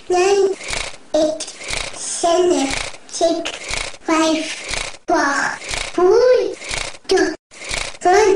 9, 8, 7, 6, 5, 4, 3, 2, 1.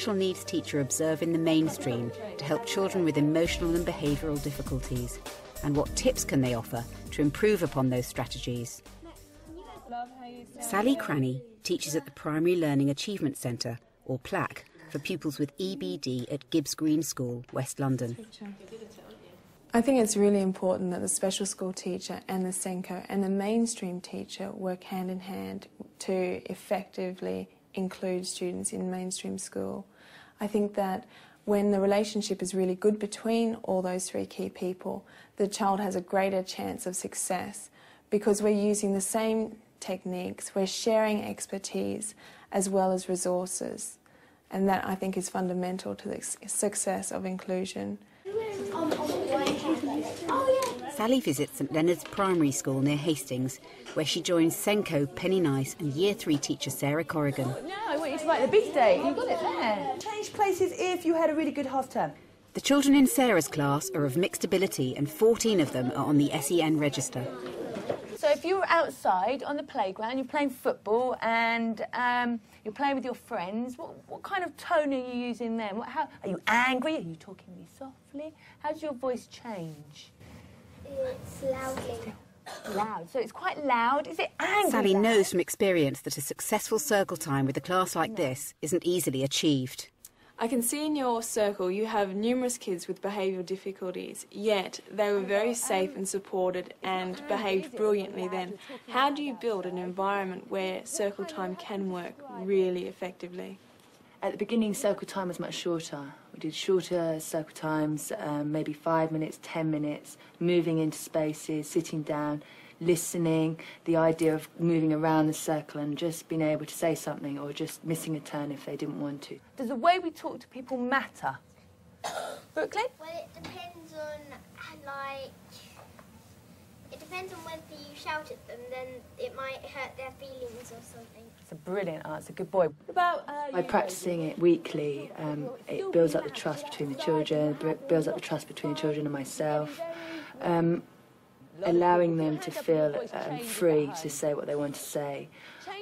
Special needs teacher observe in the mainstream to help children with emotional and behavioural difficulties? And what tips can they offer to improve upon those strategies? Sally Cranny teaches at the Primary Learning Achievement Centre, or PLAC, for pupils with EBD at Gibbs Green School, West London. I think it's really important that the special school teacher and the SENCO and the mainstream teacher work hand in hand to effectively include students in mainstream school. I think that when the relationship is really good between all those three key people, the child has a greater chance of success because we're using the same techniques, we're sharing expertise as well as resources, and that I think is fundamental to the success of inclusion. Sally visits St Leonard's Primary School near Hastings, where she joins SENCO Penny Nice and Year 3 teacher Sarah Corrigan. Now I want you to write the big date. You've got it there. Change places if you had a really good half term. The children in Sarah's class are of mixed ability and 14 of them are on the SEN register. So if you were outside on the playground, you're playing football and you're playing with your friends, what kind of tone are you using then? Are you angry? Are you talking really softly? How does your voice change? It's loudly. Loud. So it's quite loud. Is it angry? Sally loud? knows from experience that a successful circle time with a class like this isn't easily achieved. I can see in your circle you have numerous kids with behavioural difficulties, yet they were very safe and supported and behaved brilliantly then. How do you build an environment where circle time can work really effectively? At the beginning, circle time was much shorter. We did shorter circle times, maybe 5 minutes, 10 minutes, moving into spaces, sitting down, listening, the idea of moving around the circle and just being able to say something or just missing a turn if they didn't want to. Does the way we talk to people matter? Brooklyn? Well, it depends on, it depends on whether you shout at them, then it might hurt their feelings or something. It's a brilliant answer, good boy. What about By practising it weekly, it builds up the trust between the children, builds up the trust between the children and myself. allowing them to feel free to say what they want to say.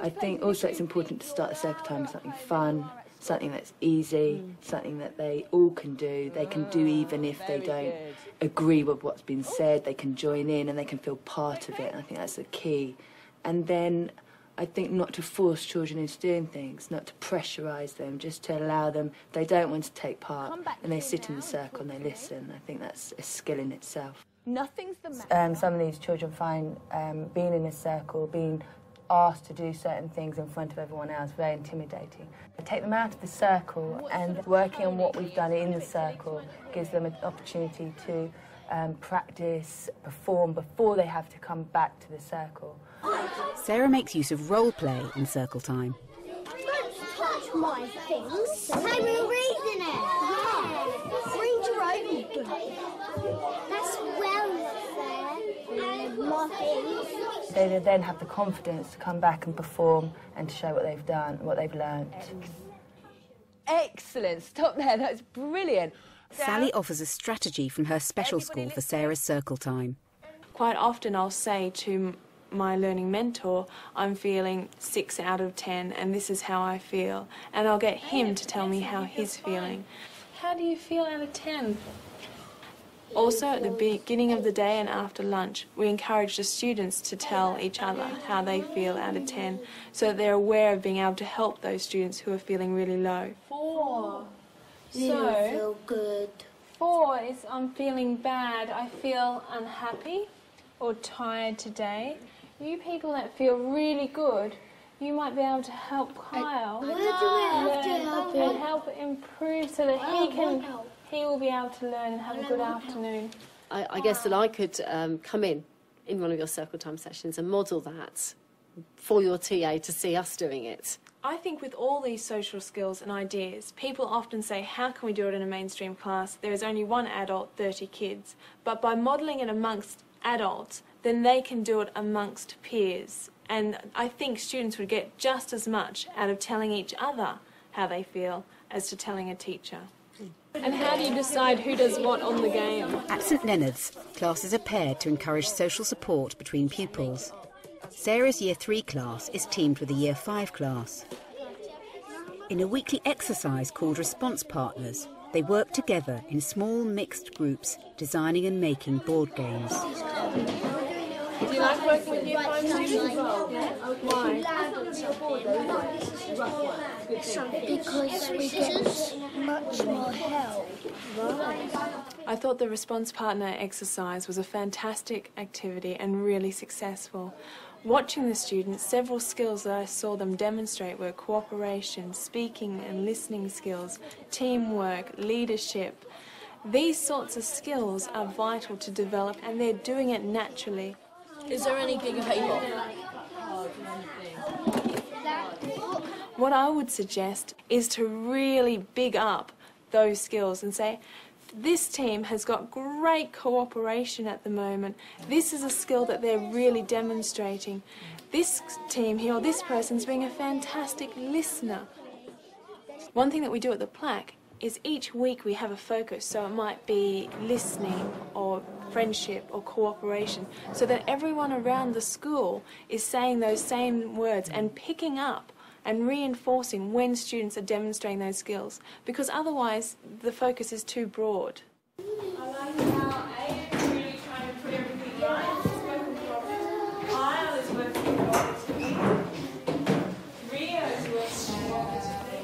I think also it's important to start the circle time with something fun, something that's easy, something that they all can do. They can do even if they don't agree with what's been said. They can join in and they can feel part of it. And I think that's the key. And then I think not to force children into doing things, not to pressurise them, just to allow them, if they don't want to take part, and they sit in the circle and they listen. I think that's a skill in itself. Nothing's the matter. Some of these children find being in a circle, being asked to do certain things in front of everyone else very intimidating. I take them out of the circle, and working on what we've done in the circle gives them an opportunity to practice, perform before they have to come back to the circle. Sarah makes use of role play in circle time. Don't touch my things. Hey, we're reading it. Yeah. Read your own book. That's well fair. My things. They then have the confidence to come back and perform and to show what they've done, what they've learned. Excellent. Stop there. That's brilliant. Sally offers a strategy from her special school for Sarah's circle time. Quite often I'll say to my learning mentor, I'm feeling 6 out of 10 and this is how I feel. And I'll get him to tell me how he's feeling. How do you feel out of 10? Also, at the beginning of the day and after lunch, we encourage the students to tell each other how they feel out of 10 so that they're aware of being able to help those students who are feeling really low. 4. So, feel good. 4 is I'm feeling bad, I feel unhappy or tired today. You people that feel really good, you might be able to help Kyle Where do we have to help him? and help improve so that he will be able to learn and have a good afternoon. I guess that I could come in one of your circle time sessions and model that for your TA to see us doing it. I think with all these social skills and ideas, people often say, how can we do it in a mainstream class? There is only one adult, 30 kids. But by modelling it amongst adults, then they can do it amongst peers. And I think students would get just as much out of telling each other how they feel as to telling a teacher. And how do you decide who does what on the game? At St Leonard's, classes are paired to encourage social support between pupils. Sarah's Year 3 class is teamed with a Year 5 class. In a weekly exercise called Response Partners, they work together in small mixed groups, designing and making board games. Do you like working with Year 5 students as well? Yeah? Why? Because we get much more help. I thought the Response Partner exercise was a fantastic activity and really successful. Watching the students, several skills that I saw them demonstrate were cooperation, speaking and listening skills, teamwork, leadership. These sorts of skills are vital to develop and they're doing it naturally. Is there any bigger paper? What I would suggest is to really big up those skills and say, this team has got great cooperation at the moment. This is a skill that they're really demonstrating. This team here, or this person's being a fantastic listener. One thing that we do at the plaque is each week we have a focus, so it might be listening or friendship or cooperation, so that everyone around the school is saying those same words and picking up and reinforcing when students are demonstrating those skills, because otherwise the focus is too broad. I like how A is really trying to put everything right. It's working for Kyle is working cooperatively. Rio is working cooperatively.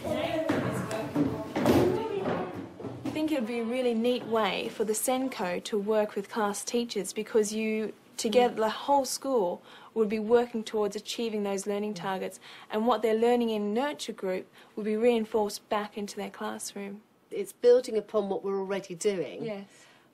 Nathan is working cooperatively. I think it would be a really neat way for the SENCO to work with class teachers, because together the whole school would be working towards achieving those learning targets, and what they're learning in nurture group will be reinforced back into their classroom. It's building upon what we're already doing, Yes.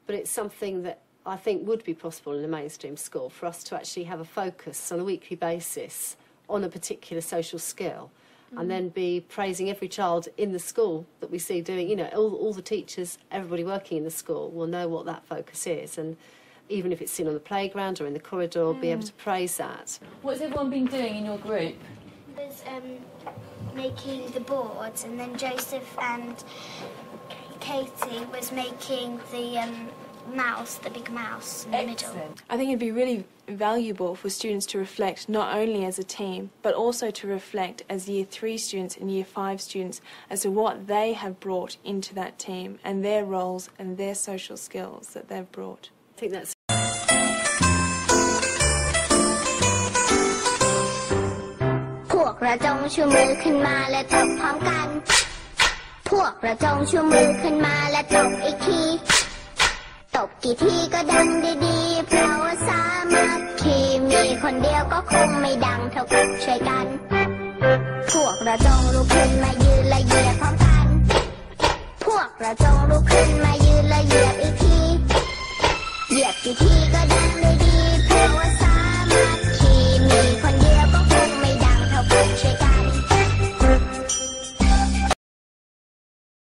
but it's something that I think would be possible in a mainstream school for us to actually have a focus on a weekly basis on a particular social skill, and then be praising every child in the school that we see doing, all the teachers, everybody working in the school will know what that focus is, and even if it's seen on the playground or in the corridor, be able to praise that. What's everyone been doing in your group? Was making the boards, and then Joseph and Katie was making the mouse, the big mouse in the middle. I think it'd be really valuable for students to reflect not only as a team, but also to reflect as Year 3 students and Year 5 students as to what they have brought into that team and their roles and their social skills that they've brought. I think that's พวกเราจงชูมือขึ้นมาและตบพร้อมกันพวกเราจงชูมือขึ้นมาและตบอีกทีตบกี่ทีก็ดังดีๆเพราะว่าสามัคคีมีคนเดียวก็คงไม่ดังเท่ากับช่วยกันพวกเราจงลุกขึ้นมายืนและเหยียดพร้อมกันพวกเราจงลุกขึ้นมายืนและเหยียด